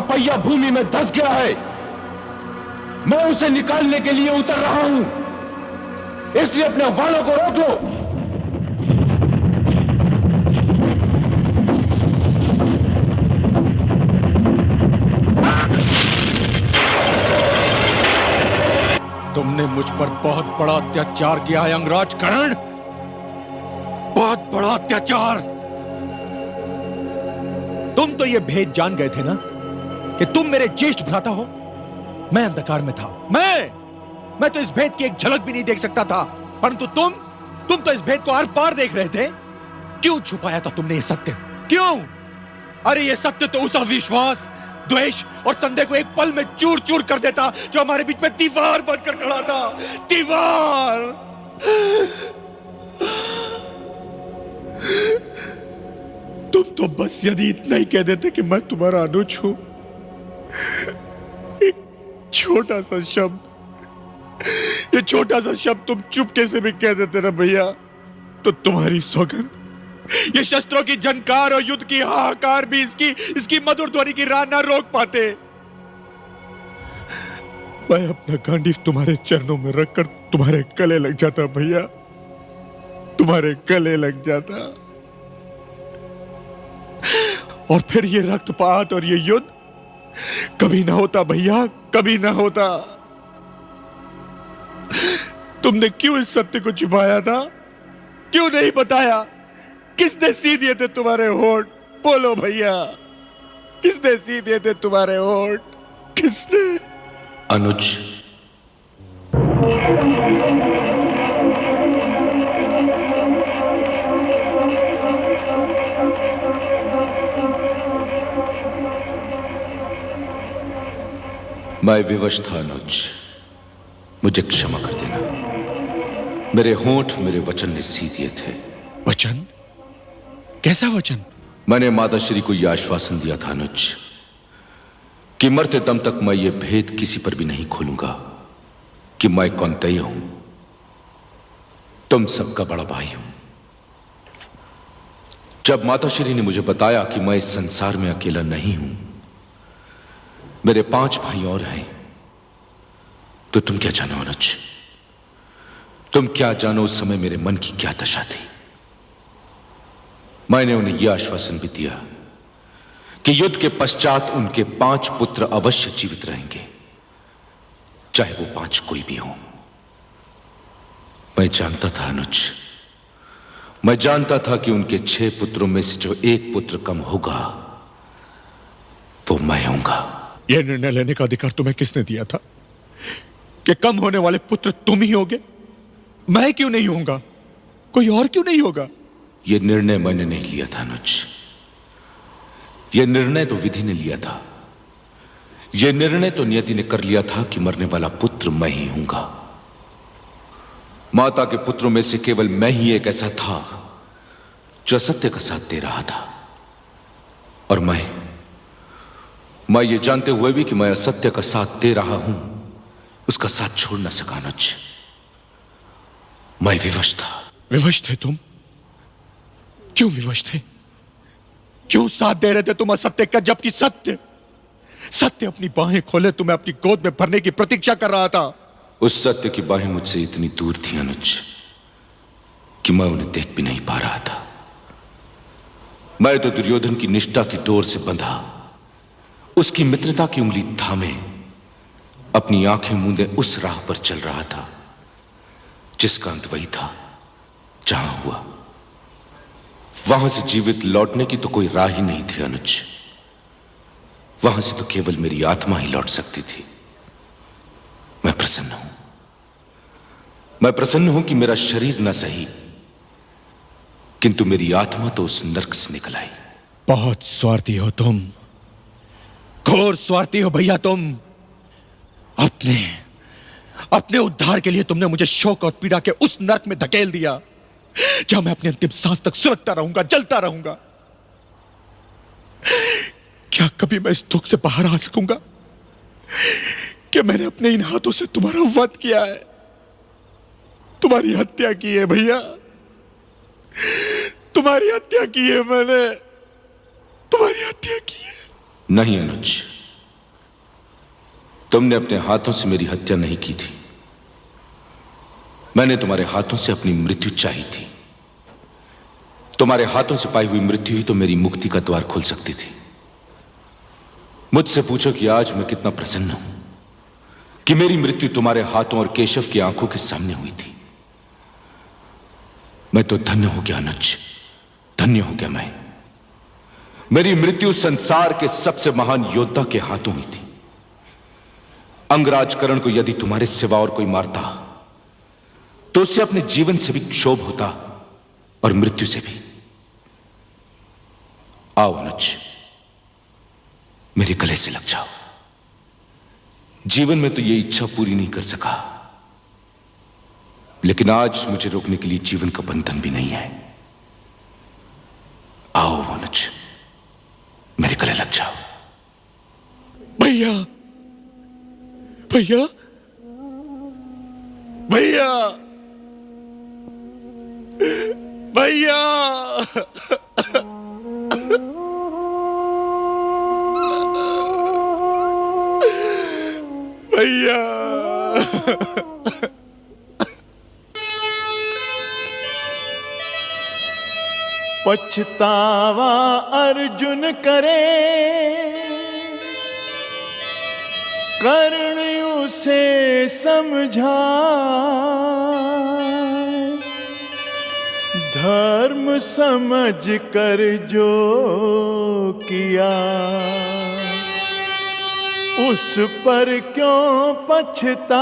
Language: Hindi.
पहिया भूमि में धंस गया है। मैं उसे निकालने के लिए उतर रहा हूं, इसलिए अपने वालों को रोक लो। तुमने मुझ पर बहुत बड़ा अत्याचार किया है अंगराज कर्ण, बहुत बड़ा अत्याचार। तुम तो ये भेद जान गए थे ना कि तुम मेरे ज्येष्ठ भ्राता हो। मैं अंधकार में था, मैं तो इस भेद की एक झलक भी नहीं देख सकता था, परंतु तुम तो इस भेद को आर पार देख रहे थे। क्यों छुपाया था तुमने ये सत्य? क्यों? अरे ये सत्य तो उस अविश्वास, द्वेष और संदेह को एक पल में चूर चूर कर देता जो हमारे बीच में दीवार बनकर खड़ा था। दीवार। तुम तो बस यदि इतना ही कह देते कि मैं तुम्हारा अनुज हूं, एक छोटा सा शब्द, ये छोटा सा शब्द तुम चुपके से भी कह देते ना भैया, तो तुम्हारी सौगंध, ये शस्त्रों की झनकार और युद्ध की हाहाकार भी इसकी मधुर ध्वनि की राह ना रोक पाते। मैं अपना गांडीव तुम्हारे चरणों में रखकर तुम्हारे गले लग जाता भैया, तुम्हारे गले लग जाता। और फिर ये रक्तपात और ये युद्ध कभी ना होता भैया, कभी ना होता। तुमने क्यों इस सत्य को छिपाया था? क्यों नहीं बताया? किसने सी दिए थे तुम्हारे होठ? बोलो भैया, किसने सी दिए थे तुम्हारे होठ? किसने? अनुज, मैं विवश था अनुज, मुझे क्षमा कर देना। मेरे होंठ मेरे वचन ने सी दिए थे। वचन? कैसा वचन? मैंने माता श्री को यह आश्वासन दिया था अनुज कि मरते दम तक मैं ये भेद किसी पर भी नहीं खोलूंगा कि मैं कौंतेय हूं, तुम सबका बड़ा भाई हूं। जब माता श्री ने मुझे बताया कि मैं इस संसार में अकेला नहीं हूं, मेरे 5 भाई और हैं, तो तुम क्या जानो अनुज, तुम क्या जानो उस समय मेरे मन की क्या दशा थी। मैंने उन्हें यह आश्वासन भी दिया कि युद्ध के पश्चात उनके 5 पुत्र अवश्य जीवित रहेंगे, चाहे वो 5 कोई भी हो। मैं जानता था अनुज, मैं जानता था कि उनके 6 पुत्रों में से जो 1 पुत्र कम होगा वो मैं होऊंगा। यह निर्णय लेने का अधिकार तुम्हें किसने दिया था कि कम होने वाले पुत्र तुम ही होगे? मैं क्यों नहीं होऊंगा? कोई और क्यों नहीं होगा? यह निर्णय मैंने नहीं लिया था अनुज, यह निर्णय तो विधि ने लिया था। यह निर्णय तो नियति ने कर लिया था कि मरने वाला पुत्र मैं ही हूंगा। माता के पुत्रों में से केवल मैं ही एक ऐसा था जो सत्य का साथ दे रहा था, और मैं ये जानते हुए भी कि मैं असत्य का साथ दे रहा हूं, उसका साथ छोड़ न सका अनुज। मैं विवश था। विवश थे तुम? क्यों विवश थे? क्यों साथ दे रहे थे तुम असत्य का, जबकि सत्य सत्य अपनी बाहें खोले तुम्हें अपनी गोद में भरने की प्रतीक्षा कर रहा था। उस सत्य की बाहें मुझसे इतनी दूर थी अनुज कि मैं उन्हें देख भी नहीं पा रहा था। मैं तो दुर्योधन की निष्ठा की डोर से बंधा, उसकी मित्रता की उंगली थामे, अपनी आंखें मूंदे उस राह पर चल रहा था जिसका अंत वही था जहां हुआ। वहां से जीवित लौटने की तो कोई राह ही नहीं थी अनुज। वहां से तो केवल मेरी आत्मा ही लौट सकती थी। मैं प्रसन्न हूं कि मेरा शरीर न सही, किंतु मेरी आत्मा तो उस नरक से निकल आई। बहुत स्वार्थी हो तुम, घोर स्वार्थी हो भैया तुम। अपने उद्धार के लिए तुमने मुझे शोक और पीड़ा के उस नरक में धकेल दिया जहां मैं अपनी अंतिम सांस तक सुलगता रहूंगा, जलता रहूंगा। क्या कभी मैं इस दुख से बाहर आ सकूंगा कि मैंने अपने इन हाथों से तुम्हारा वध किया है, तुम्हारी हत्या की है भैया, तुम्हारी हत्या की है मैंने, तुम्हारी हत्या की है। नहीं अनुज, तुमने अपने हाथों से मेरी हत्या नहीं की थी। मैंने तुम्हारे हाथों से अपनी मृत्यु चाही थी। तुम्हारे हाथों से पाई हुई मृत्यु ही तो मेरी मुक्ति का द्वार खोल सकती थी। मुझसे पूछो कि आज मैं कितना प्रसन्न हूं कि मेरी मृत्यु तुम्हारे हाथों और केशव की आंखों के सामने हुई थी। मैं तो धन्य हो गया अनुज, धन्य हो गया मैं। मेरी मृत्यु संसार के सबसे महान योद्धा के हाथों हुई थी। अंगराज करण को यदि तुम्हारे सिवा और कोई मारता तो उससे अपने जीवन से भी क्षोभ होता और मृत्यु से भी। आओ अनुज, मेरे गले से लग जाओ। जीवन में तो यह इच्छा पूरी नहीं कर सका, लेकिन आज मुझे रोकने के लिए जीवन का बंधन भी नहीं है। आओ अनुज, मेरे गले लग जाओ। भैया, भैया, भैया, भैया, भैया। पछतावा अर्जुन करे, कर्ण उसे समझाए, धर्म समझ कर जो किया उस पर क्यों पछताए।